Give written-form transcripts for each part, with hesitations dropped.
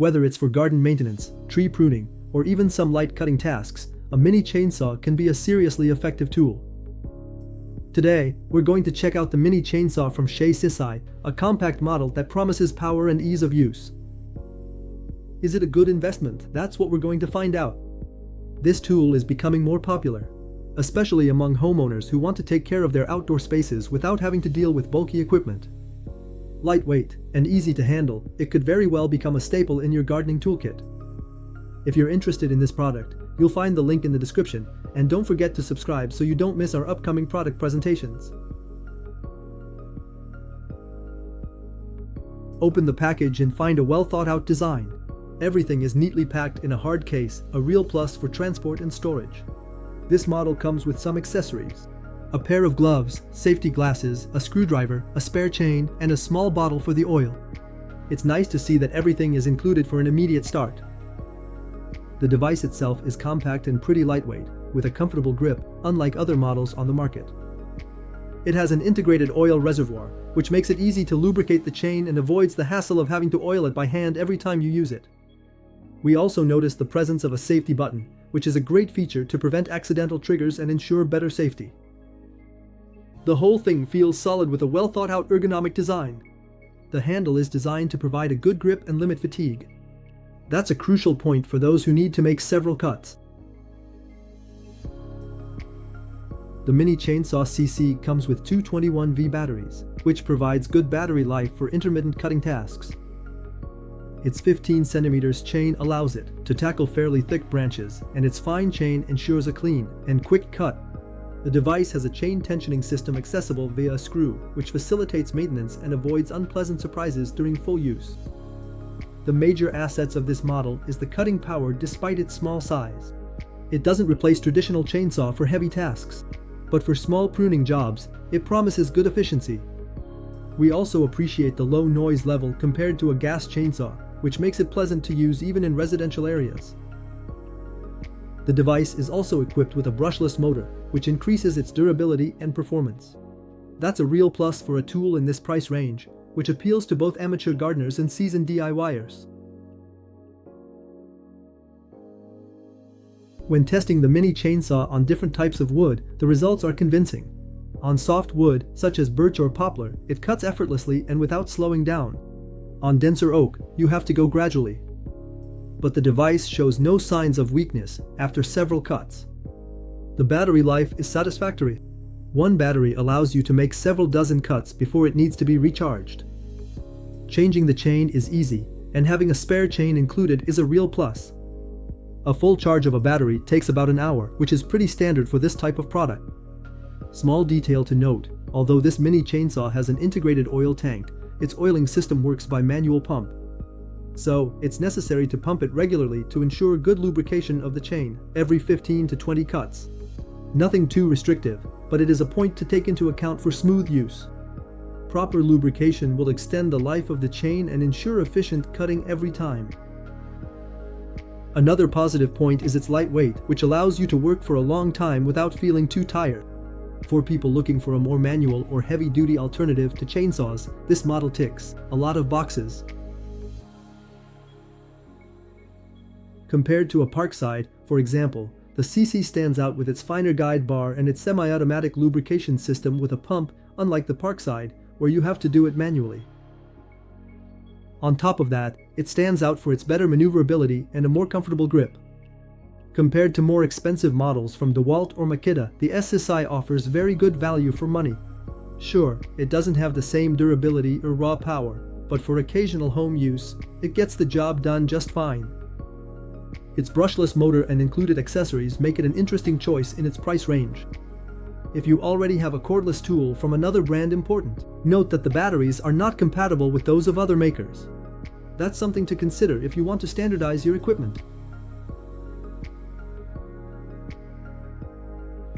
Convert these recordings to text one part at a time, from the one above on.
Whether it's for garden maintenance, tree pruning, or even some light cutting tasks, a mini chainsaw can be a seriously effective tool. Today, we're going to check out the mini chainsaw from Seesii, a compact model that promises power and ease of use. Is it a good investment? That's what we're going to find out. This tool is becoming more popular, especially among homeowners who want to take care of their outdoor spaces without having to deal with bulky equipment. Lightweight and easy to handle, it could very well become a staple in your gardening toolkit. If you're interested in this product, you'll find the link in the description, and don't forget to subscribe so you don't miss our upcoming product presentations. Open the package and find a well-thought-out design. Everything is neatly packed in a hard case, a real plus for transport and storage. This model comes with some accessories: a pair of gloves, safety glasses, a screwdriver, a spare chain, and a small bottle for the oil. It's nice to see that everything is included for an immediate start. The device itself is compact and pretty lightweight, with a comfortable grip, unlike other models on the market. It has an integrated oil reservoir, which makes it easy to lubricate the chain and avoids the hassle of having to oil it by hand every time you use it. We also notice the presence of a safety button, which is a great feature to prevent accidental triggers and ensure better safety. The whole thing feels solid with a well-thought-out ergonomic design. The handle is designed to provide a good grip and limit fatigue. That's a crucial point for those who need to make several cuts. The mini chainsaw Seesii comes with two 21V batteries, which provides good battery life for intermittent cutting tasks. Its 15 cm chain allows it to tackle fairly thick branches, and its fine chain ensures a clean and quick cut. The device has a chain tensioning system accessible via a screw, which facilitates maintenance and avoids unpleasant surprises during full use. The major assets of this model is the cutting power despite its small size. It doesn't replace traditional chainsaw for heavy tasks, but for small pruning jobs, it promises good efficiency. We also appreciate the low noise level compared to a gas chainsaw, which makes it pleasant to use even in residential areas. The device is also equipped with a brushless motor, which increases its durability and performance. That's a real plus for a tool in this price range, which appeals to both amateur gardeners and seasoned DIYers. When testing the mini chainsaw on different types of wood, the results are convincing. On soft wood, such as birch or poplar, it cuts effortlessly and without slowing down. On denser oak, you have to go gradually. But the device shows no signs of weakness after several cuts. The battery life is satisfactory. One battery allows you to make several dozen cuts before it needs to be recharged. Changing the chain is easy, and having a spare chain included is a real plus. A full charge of a battery takes about an hour, which is pretty standard for this type of product. Small detail to note: although this mini chainsaw has an integrated oil tank, its oiling system works by manual pump. So, it's necessary to pump it regularly to ensure good lubrication of the chain, every 15 to 20 cuts. Nothing too restrictive, but it is a point to take into account for smooth use. Proper lubrication will extend the life of the chain and ensure efficient cutting every time. Another positive point is its lightweight, which allows you to work for a long time without feeling too tired. For people looking for a more manual or heavy-duty alternative to chainsaws, this model ticks a lot of boxes. Compared to a Parkside, for example, the Seesii stands out with its finer guide bar and its semi-automatic lubrication system with a pump, unlike the Parkside, where you have to do it manually. On top of that, it stands out for its better maneuverability and a more comfortable grip. Compared to more expensive models from DeWalt or Makita, the Seesii offers very good value for money. Sure, it doesn't have the same durability or raw power, but for occasional home use, it gets the job done just fine. Its brushless motor and included accessories make it an interesting choice in its price range. If you already have a cordless tool from another brand, important, note that the batteries are not compatible with those of other makers. That's something to consider if you want to standardize your equipment.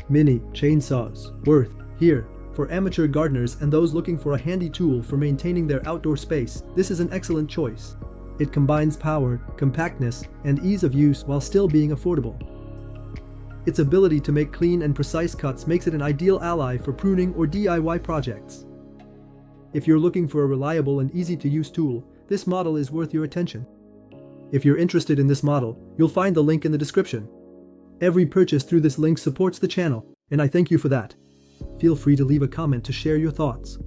Mini chainsaws, worth here. For amateur gardeners and those looking for a handy tool for maintaining their outdoor space, this is an excellent choice. It combines power, compactness, and ease of use while still being affordable. Its ability to make clean and precise cuts makes it an ideal ally for pruning or DIY projects. If you're looking for a reliable and easy-to-use tool, this model is worth your attention. If you're interested in this model, you'll find the link in the description. Every purchase through this link supports the channel, and I thank you for that. Feel free to leave a comment to share your thoughts.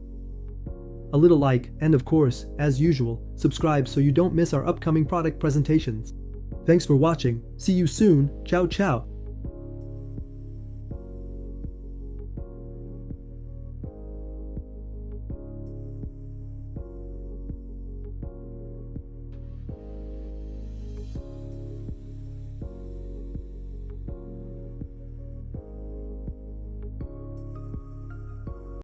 A little like, and of course, as usual, subscribe so you don't miss our upcoming product presentations. Thanks for watching, see you soon, ciao ciao.